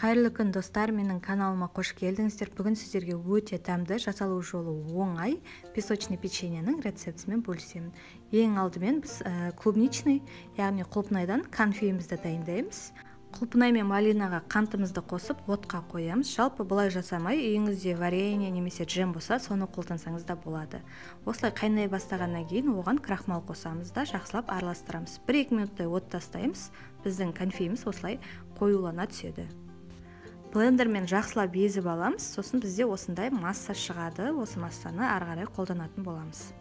Қайырлы күн достар, менің каналыма қош келдіңіздер. Бүгін сіздерге өте тәмді, жасалу жолы оңай песочный печеньенің рецептімен бөлісемін. Ең алдымен біз клубничный, яғни құлпынайдан конфетімізді дайындаймыз. Құлпынай мен малинаға қантымызды қосып, отқа қоямыз. Жалпы бұлай жасамай, үйіңізде варенье немесе джем болса, соны қолдансаңыз да болады. Осылай қайнай бастағаннан кейін оған крахмал қосамыз да жақсылап араластырамыз. 1-2 минуттай от тастаймыз. Біздің конфетіміз осылай қоюлана түседі. Блендермен жақсылап езіп аламыз, сосын бізде осындай масса шығады. Осы массаны ары қарай қолданатын боламыз.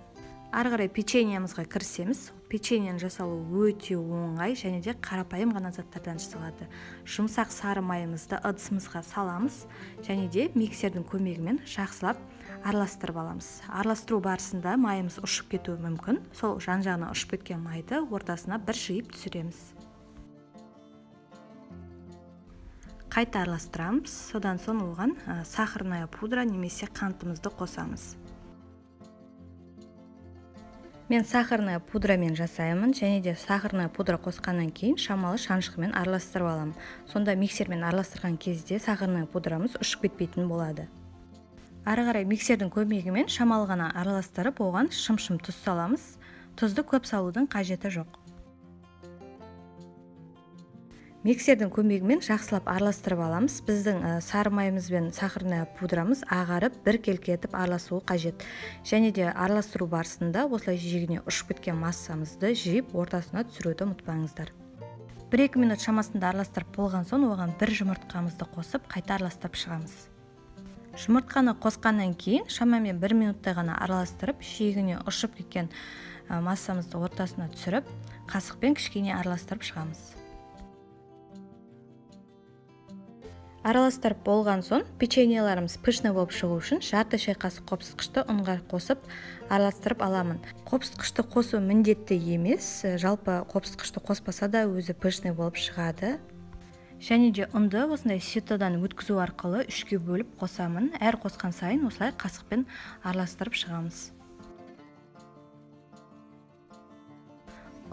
Ары қарай печеньемізге кірісеміз. Печеньені жасалу өте оңай және де қарапайым ғана заттардан жасалады. Жұмсақ сары майымызды ыдысымызға саламыз және де миксердің көмегімен жақсылап араластырып аламыз. Араластыру барысында майымыз ұшып кетуі мүмкін. Сол жан-жағына ұшып кеткен майды ортасына бір жиып түсіреміз. Қайта араластырамыз. Содан соң оған сахарная пудра немесе қантымызды қосамыз. Мен сахарная пудрамен жасаймын және де сахарная пудра қосқаннан кейін шамалы шаншқымен араластырып аламын. Сонда миксермен араластырған кезде сахарная пудрамыз ұшып кетпейтін болады. Ары қарай миксердің көмегімен шамалы ғана араластырып, оған шым-шым тұз саламыз. Тұзды көп салудың қажеті жоқ. Миксердің көмегімен жақсылап араластырып аламыз. Біздің сары майымыз бен сахарная пудрамыз ағарып, біркелкі етіп араласуы қажет. Және де араластыру барысында осылай жиегіне ұшып кеткен массамызды жиып ортасына түсіруді ұмытпаңыздар. 1-2 минут шамасында араластырып болған соң оған бір жұмыртқамызды қосып, қайта араластырып шығамыз. Жұмыртқаны қосқаннан кейін шамамен 1 минуттай ғана араластырып, жиегіне ұшып кеткен массамызды ортасына түсіріп, қасықпен кішкене араластырып шығамыз. Араластырып болған соң печеньеларымыз пышный болып шығу үшін жарты шай қасық қопсытқышты ұнға қосып араластырып аламын. Қопсытқышты қосу міндетті емес, жалпы қопсытқышты қоспаса да өзі пышный болып шығады. Және де ұнды осындай ситодан өткізу арқылы 3-ке бөліп қосамын. Әр қосқан сайын осылай қасықпен араластырып шығамыз.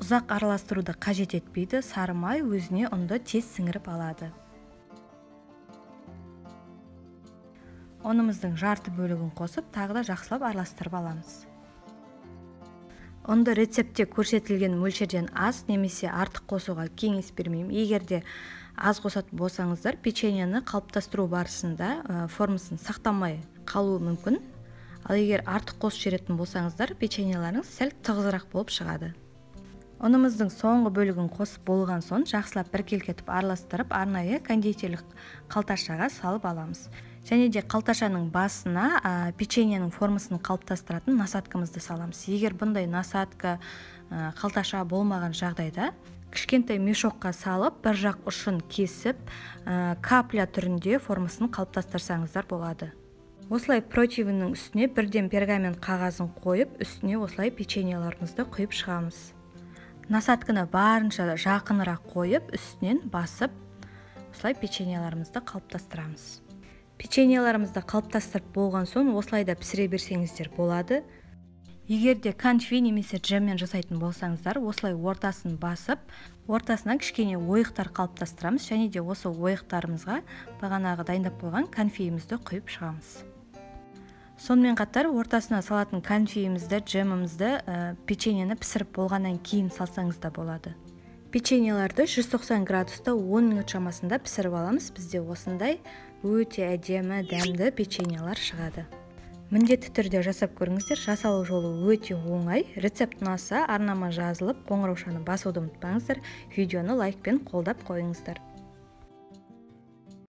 Ұзақ араластыруды қажет етпейді, сары май өзіне ұнды тез сіңіріп алады. Ұнымыздың жарты бөлігін қосып, тағы да жақсылап араластырып аламыз. Ұнды рецептте көрсетілген мөлшерден аз немесе артық қосуға кеңес бермеймін. Егер де аз қосатын болсаңыздар, печеньені қалыптастыру барысында формасын сақтамай қалуы мүмкін. Ал егер артық қосып жіберетін болсаңыздар, печеньеларыңыз сәл тығызырақ болып шығады. Ұнымыздың соңғы бөлігін қосып болған соң жақсылап біркелкі етіп араластырып, арнайы кондитерлік қалташаға салып аламыз. Және де қалташаның басына печеньенің формасын қалыптастыратын насаткамызды саламыз. Егер бұндай насатка қалташа болмаған жағдайда, кішкентай мешокқа салып, бір жақ ұшын кесіп, капля түрінде формасын қалыптастырсаңыздар болады. Осылай противеннің үстіне бірден пергамент қағазын қойып, үстіне осылай печеньеларымызды құйып шығамыз. Насатканы барынша жақынырақ қойып, үстінен басып, осылай печеньеларымызды қалыптастырамыз. Печеньеларымызды қалыптастырып болған соң осылай да пісіре берсеңіздер болады. Егер де конфет немесе джеммен жасайтын болсаңыздар, осылай ортасын басып, ортасына кішкене ойықтар қалыптастырамыз және де осы ойықтарымызға бағанағы дайындап қойған конфетімізді құйып шығамыз. Сонымен қатар ортасына салатын конфетімізді, джемімізді печеньені пісіріп болғаннан кейін салсаңыз да болады. Печеньеларды 190 градуста 10 минут шамасында пісіріп аламыз. Бізде осындай өте әдемі, дәмді печеньелар шығады. Міндетті түрде жасап көріңіздер. Жасалу жолы өте оңай. Рецепт ұнаса, арнама жазылып, қоңыраушаны басуды ұмытпаңыздар. Видеоны лайкпен қолдап қойыңыздар.